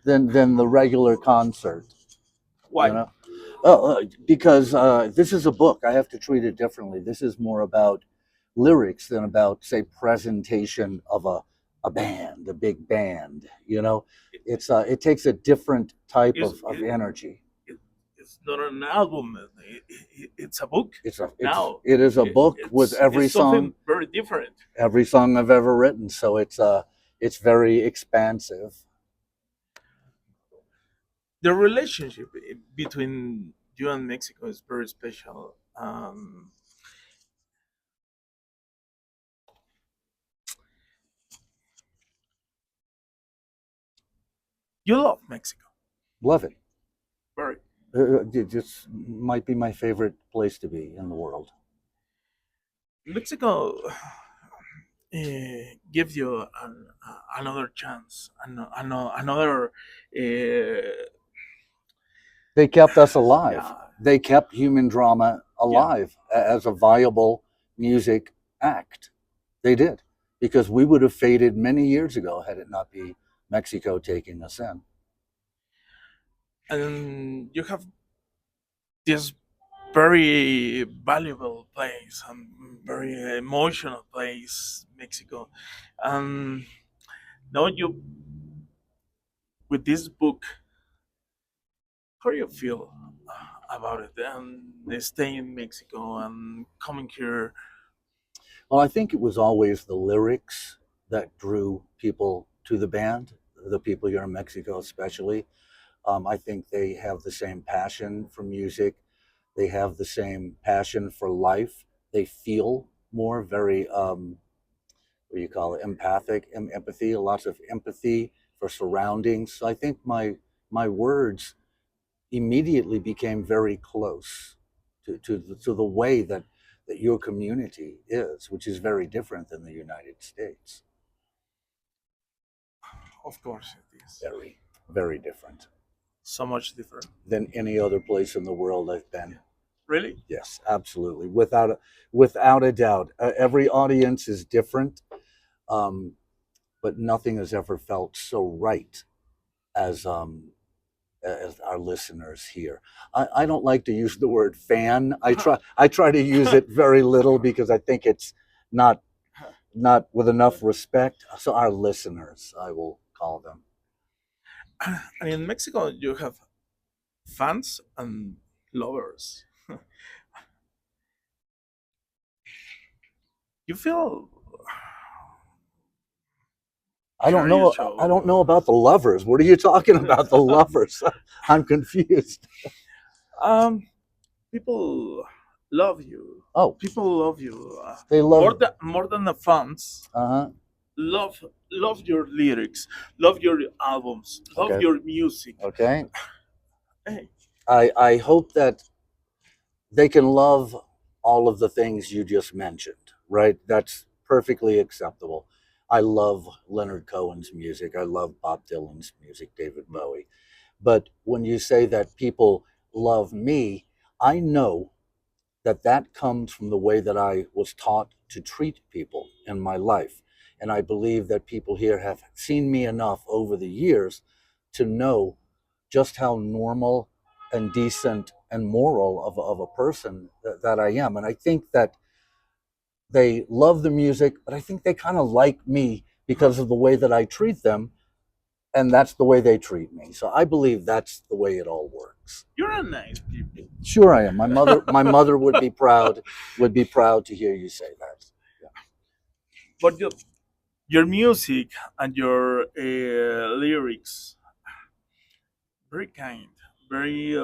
than the regular concert. You Why? know, because this is a book. I have to treat it differently. This is more about lyrics than about, say, presentation of a band, a big band. It takes a different type Is of energy. it, it's not an album. It's a book. Now It is a book with it's something very different. every song I've ever written. So it's very expansive. The relationship between you and Mexico is very special. You love Mexico, Love it. very. It just might be my favorite place to be in the world. Mexico gives you another chance, another. They kept us alive. Yeah, They kept human drama yeah. alive as a viable music act. They did, because we would have faded many years ago had it not be Mexico taking us in. And you have this very valuable place and very emotional place, Mexico. And now you, with this book, how do you feel about it and they stay in Mexico and coming here? Well, I think it was always the lyrics that drew people to the band, the people here in Mexico especially. I think they have the same passion for music. They have the same passion for life. They feel more very, what do you call it, empathic, empathy, lots of empathy for surroundings. So I think my words immediately became very close to the way that your community is, which is very different than the United States. Of course, it is Very, very different so much different. than any other place in the world I've Yeah. been. Really? Yes, absolutely, without a doubt. Every audience is different, um, but nothing has ever felt so right as as our listeners here. I don't like to use the word fan. I try to use it very little because I think it's not not with enough respect. So our listeners, I will call them. And in Mexico, you have fans and lovers. You feel I don't curious know. I don't know about the lovers. What are you talking about, the lovers? I'm confused. um, people love you. Oh, People love you they love. more than the fans. Uh huh. Love your lyrics, love your albums, love Okay. your music. Okay. Hey, I hope that they can love all of the things you just mentioned, right? That's perfectly acceptable. I love Leonard Cohen's music. I love Bob Dylan's music, David Bowie. But when you say that people love me, I know that that comes from the way that I was taught to treat people in my life. And I believe that people here have seen me enough over the years to know just how normal and decent and moral of a person that I am. And I think that they love the music, but I think they kind of like me because of the way that I treat them, and that's the way they treat me. So I believe that's the way it all works. you're a nice people. Sure, I am. My mother would be proud to hear you say that. Yeah. But your music and your lyrics, very kind, very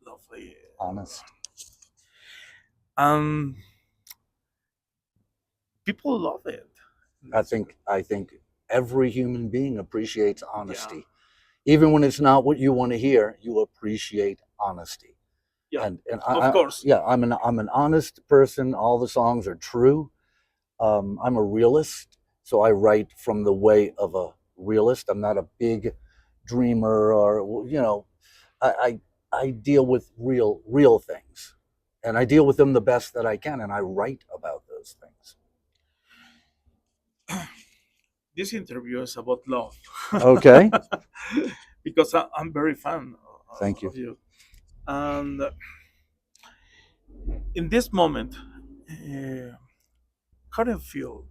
lovely. Honest. Um, people love it. I think every human being appreciates Yeah, honesty. Even when it's not what you want to hear, you appreciate honesty. yeah, And of course. yeah, I'm an honest person. All the songs are true. I'm a realist, so I write from the way of a realist. I'm not a big dreamer, or I I deal with real things, and I deal with them the best that I can, and I write about those things. This interview is about love. Okay. because I'm very fan Thank you. of you. And in this moment, how do you feel?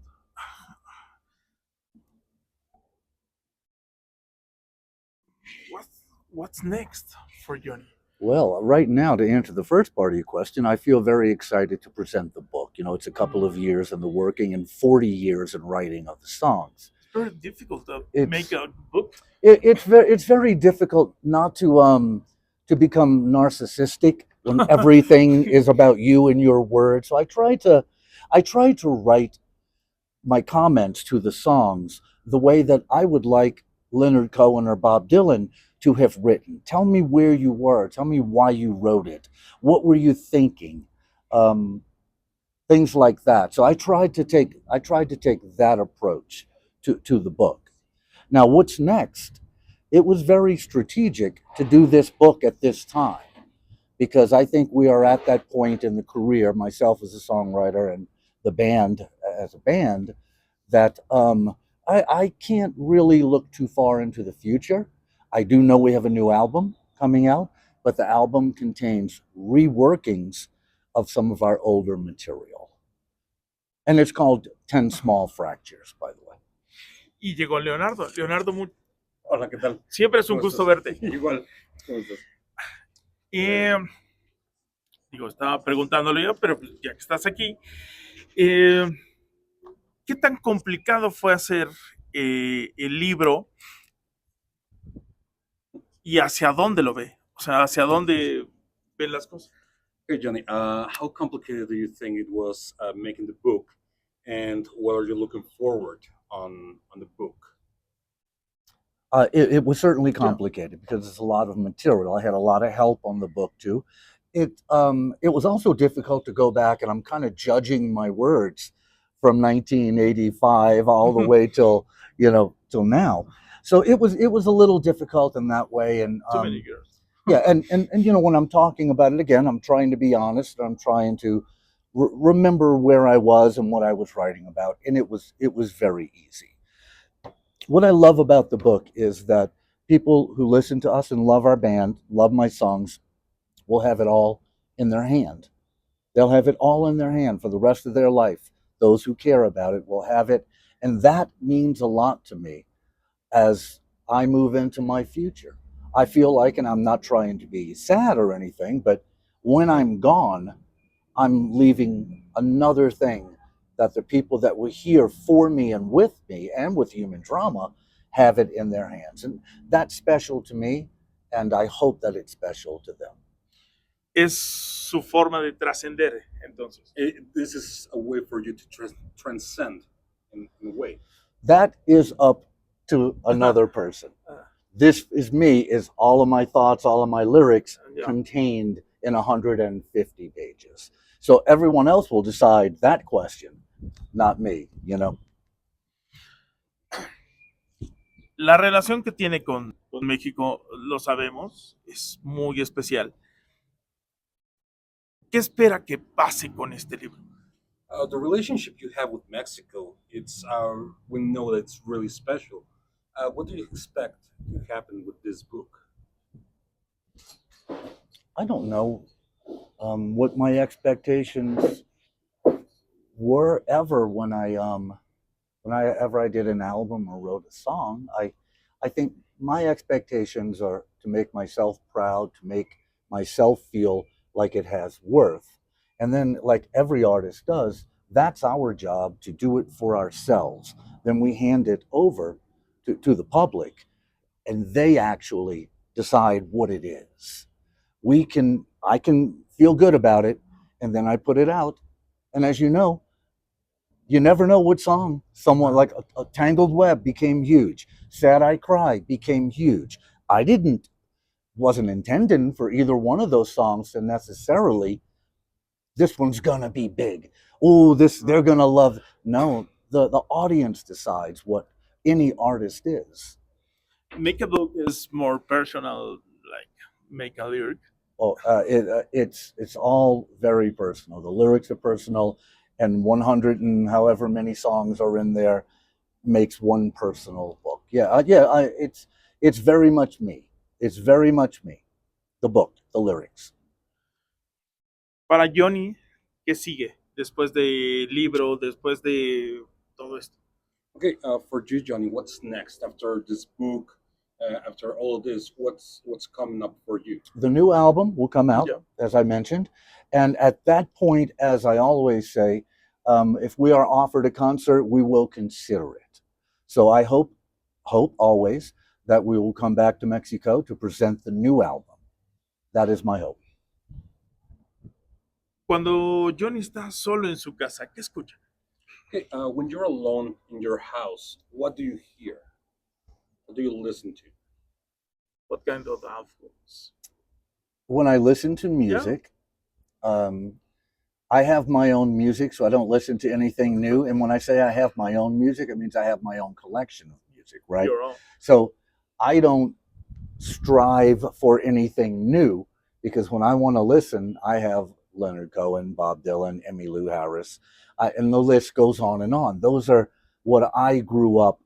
What's next for Johnny? Well, right now, to answer the first part of your question, I feel very excited to present the book. You know, it's a couple of years in the working and 40 years in writing of the songs. It's very difficult to make It's a book. it's very difficult not to become narcissistic when everything is about you and your words. So I try to write my comments to the songs the way that I would like Leonard Cohen or Bob Dylan to have written. Tell me where you were. Tell me why you wrote it. What were you thinking? Um, Things like that. So I tried to take that approach to the book. Now, what's next? It was very strategic to do this book at this time because I think we are at that point in the career, myself as a songwriter and the band as a band, that I can't really look too far into the future. I do know we have a new album coming out, but the album contains reworkings of some of our older material. And it's called 10 Small Fractures, by the way. Y llegó Leonardo. Leonardo, Hola, ¿qué tal? siempre es un ¿Cómo gusto estás? verte. Igual, ¿cómo estás? Eh, digo, estaba preguntándole yo, pero pues, ya que estás aquí, eh, ¿qué tan complicado fue hacer el libro y hacia dónde lo ve? O sea, hacia dónde ven las cosas. Hey, Johnny, how complicated do you think it was making the book, and what are you looking forward on the book? It was certainly complicated because it's a lot of material. I had a lot of help on the book too. It was also difficult to go back, and I'm kind of judging my words from 1985 all the way till till now. So it was a little difficult in that way, and Too many girls. yeah, and when I'm talking about it again, I'm trying to be honest. I'm trying to remember where I was and what I was writing about, and it was very easy. What I love about the book is that people who listen to us and love our band, love my songs, will have it all in their hand. They'll have it all in their hand for the rest of their life. Those who care about it will have it. And that means a lot to me as I move into my future. I feel like, and I'm not trying to be sad or anything, but when I'm gone, I'm leaving another thing that the people that were here for me and with human drama have it in their hands. And that's special to me, and I hope that it's special to them. Es su forma de trascender, entonces. This is a way for you to transcend in a way. That is up to another person. This is me, is all of my thoughts, all of my lyrics contained in 150 pages. So everyone else will decide that question, not me, La relación que tiene con México, lo sabemos, es muy especial. ¿Qué espera que pase con este libro? The relationship you have with Mexico, we know that it's really special. What do you expect to happen with this book? I don't know what my expectations were ever when I did an album or wrote a song. I think my expectations are to make myself proud, to make myself feel like it has worth. And then, like every artist does, that's our job to do it for ourselves. Then we hand it over to the public, and they actually decide what it is. I can feel good about it, and then I put it out. And as you never know what song someone like a Tangled Web became huge. Sad I Cry became huge. Wasn't intending for either one of those songs to necessarily, this one's gonna be big. Oh, they're gonna love. No, the audience decides what any artist is. Make a book is more personal, like make a lyric. Oh, it's all very personal. The lyrics are personal, and 100 and however many songs are in there makes one personal book. Yeah, it's very much me. It's very much me. The book, the lyrics. Para Johnny, ¿qué sigue? Después de libro, después de todo esto. Okay, for you, Johnny, what's next after this book? After all of this, what's coming up for you? The new album will come out, Yeah. as I mentioned. And at that point, as I always say, if we are offered a concert, we will consider it. So I hope always that we will come back to Mexico to present the new album. That is my hope. Cuando Johnny está solo en su casa, ¿qué escucha? Okay, when you're alone in your house, what do you hear? What do you listen to? What kind of albums? When I listen to music, I have my own music, so I don't listen to anything new. And when I say I have my own music, it means I have my own collection of music, right? Your own. So I don't strive for anything new because when I want to listen, I have Leonard Cohen, Bob Dylan, Emmylou Harris, and the list goes on and on. Those are what I grew up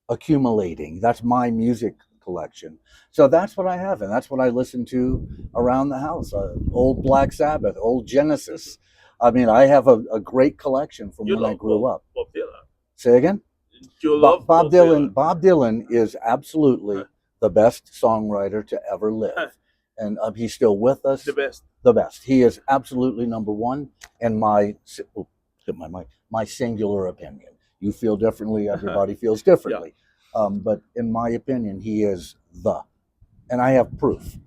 accumulating. That's my music collection. So that's what I have, and that's what I listen to around the house. Old Black Sabbath, old Genesis. I mean, I have a great collection from You when I love grew up. Bob Dylan. Say again? You love Bob Dylan. Bob Dylan is absolutely the best songwriter to ever live. And he's still with us. The best. The best. He is absolutely number one in my singular opinion. You feel differently. Everybody feels differently. But in my opinion, he is the. And I have proof.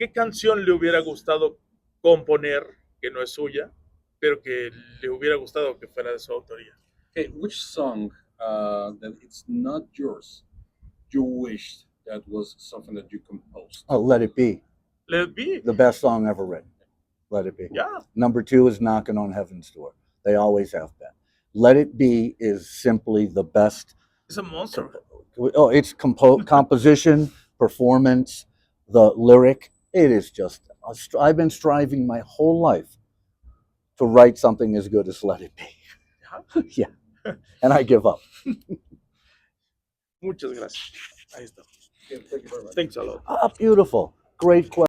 ¿Qué canción le hubiera gustado componer que no es suya, pero que le hubiera gustado que fuera de su autoría? Okay, which song that it's not yours you wished that was something that you composed? Oh, Let It Be. Let It Be. The best song ever written. Let It Be. Yeah. Number 2 is Knocking on Heaven's Door. They always have been. Let It Be is simply the best. It's a monster. Oh, it's composition, performance, the lyric. It is just, I've been striving my whole life to write something as good as Let It Be. Yeah. And I give up. Muchas gracias. Ahí está. Yeah, thank you very much. Thanks a lot. Beautiful. Great question.